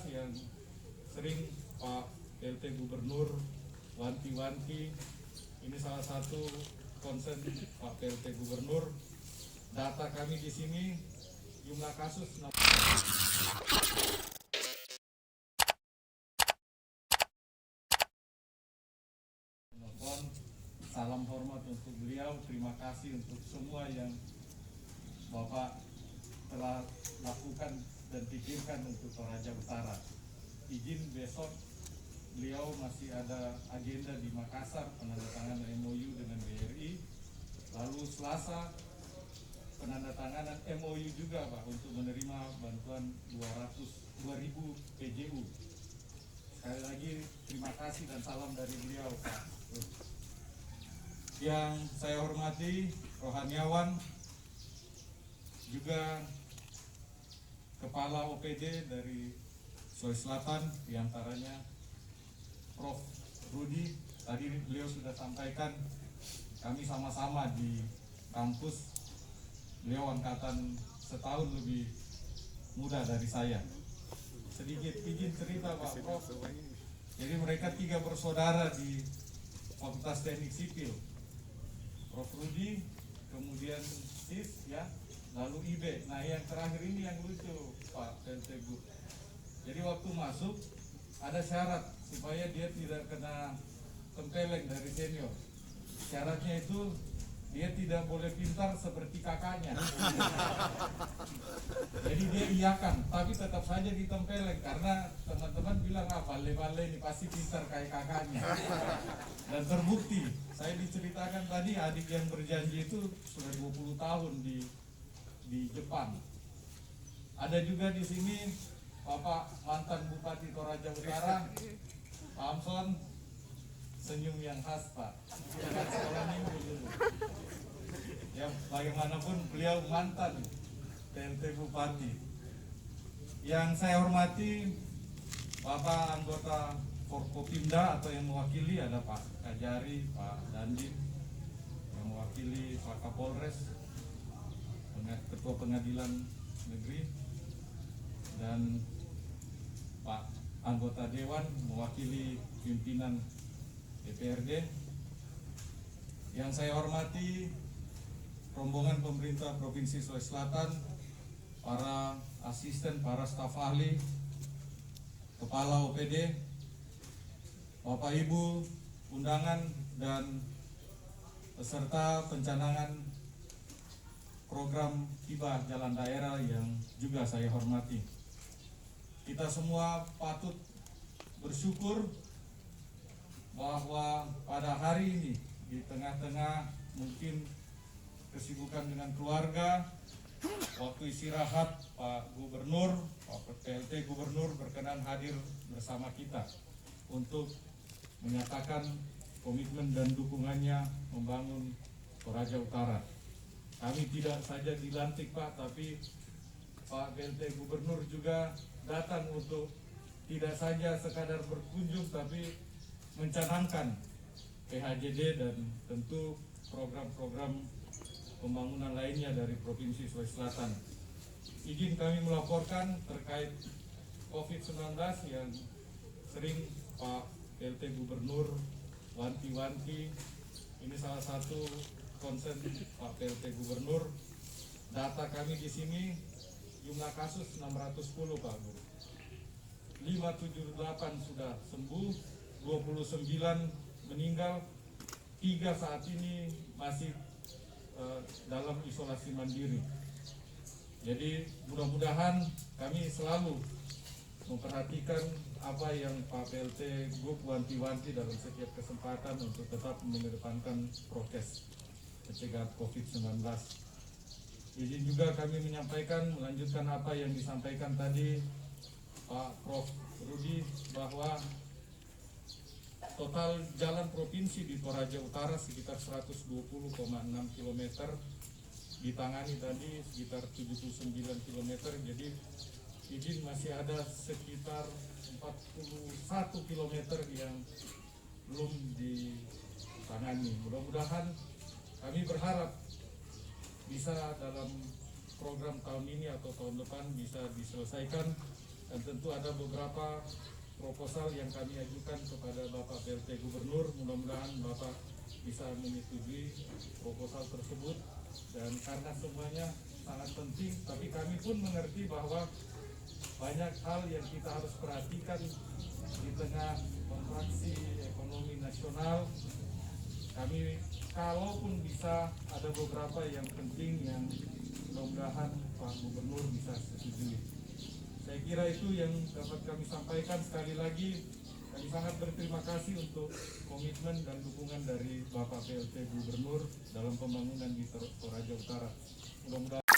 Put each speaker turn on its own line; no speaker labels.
yang sering Pak PLT Gubernur wanti-wanti. Ini salah satu concern Pak PLT Gubernur. Data kami di sini jumlah kasus salam hormat untuk beliau, terima kasih untuk semua yang Bapak telah lakukan dan pikirkan untuk Toraja Utara. Izin besok beliau masih ada agenda di Makassar, penandatanganan MOU dengan BRI. Lalu Selasa penandatanganan MOU juga Pak untuk menerima bantuan 2.000 PJU. Sekali lagi terima kasih dan salam dari beliau Pak. Yang saya hormati rohaniawan, juga Kepala OPD dari Sulawesi Selatan, diantaranya Prof. Rudi. Tadi beliau sudah sampaikan, kami sama-sama di kampus. Beliau angkatan setahun lebih muda dari saya. Sedikit izin cerita Pak Prof. Jadi mereka 3 bersaudara di Fakultas Teknik Sipil. Prof. Rudi, kemudian SIS ya, lalu IB. Nah yang terakhir ini yang lucu Pak PLT Gub. Jadi waktu masuk ada syarat supaya dia tidak kena tempeleng dari senior. Syaratnya itu dia tidak boleh pintar seperti kakaknya. Jadi dia iyakan, tapi tetap saja ditempeleng karena teman-teman bilang bale-bale ini pasti pintar kayak kakaknya. Dan terbukti, saya diceritakan tadi adik yang berjanji itu sudah 20 tahun di Jepang. Ada juga di sini Bapak mantan Bupati Toraja Utara, Pak Amson, senyum yang khas Pak. Jangan sekolah minggu dulu. Ya bagaimanapun beliau mantan PLT Bupati. Yang saya hormati Bapak anggota Forkopimda atau yang mewakili ada Pak Kajari, Pak Dandim, yang mewakili Pak Kapolres, Ketua Pengadilan Negeri, dan Pak anggota Dewan mewakili pimpinan DPRD. Yang saya hormati rombongan pemerintah Provinsi Sulawesi Selatan, para asisten, para staf ahli, kepala OPD, Bapak Ibu, undangan dan peserta pencanangan program hibah jalan daerah yang juga saya hormati. Kita semua patut bersyukur bahwa pada hari ini di tengah-tengah mungkin kesibukan dengan keluarga, waktu istirahat Pak Gubernur, Pak PLT Gubernur berkenan hadir bersama kita untuk menyatakan komitmen dan dukungannya membangun Toraja Utara. Kami tidak saja dilantik Pak, tapi Pak PLT Gubernur juga datang untuk tidak saja sekadar berkunjung, tapi mencanangkan PHJD dan tentu program-program pembangunan lainnya dari Provinsi Sulawesi Selatan. Izin kami melaporkan terkait COVID-19 yang sering Pak PLT Gubernur wanti-wanti. Ini salah satu concern Pak PLT Gubernur. Data kami di sini jumlah kasus 610 Pak Guru. 578 sudah sembuh, 29 meninggal, 3 saat ini masih dalam isolasi mandiri. Jadi mudah-mudahan kami selalu memperhatikan apa yang Pak PLT Gub wanti-wanti dalam setiap kesempatan untuk tetap mengedepankan prokes pencegahan COVID-19. Izin juga kami menyampaikan, melanjutkan apa yang disampaikan tadi Pak Prof. Rudi, bahwa total jalan provinsi di Toraja Utara sekitar 120,6 km, ditangani tadi sekitar 79 km, jadi izin masih ada sekitar 41 km yang belum ditangani. Mudah-mudahan kami berharap bisa dalam program tahun ini atau tahun depan bisa diselesaikan Dan tentu ada beberapa proposal yang kami ajukan kepada Bapak PLT Gubernur. Mudah-mudahan Bapak bisa menyetujui proposal tersebut. Dan karena semuanya sangat penting, tapi kami pun mengerti bahwa banyak hal yang kita harus perhatikan di tengah kontraksi ekonomi nasional. Kami kalaupun bisa ada beberapa yang penting yang mudah-mudahan Pak Gubernur bisa setujui. Saya kira itu yang dapat kami sampaikan. Sekali lagi kami sangat berterima kasih untuk komitmen dan dukungan dari Bapak PLT Gubernur dalam pembangunan di Toraja Utara. Mudah-mudahan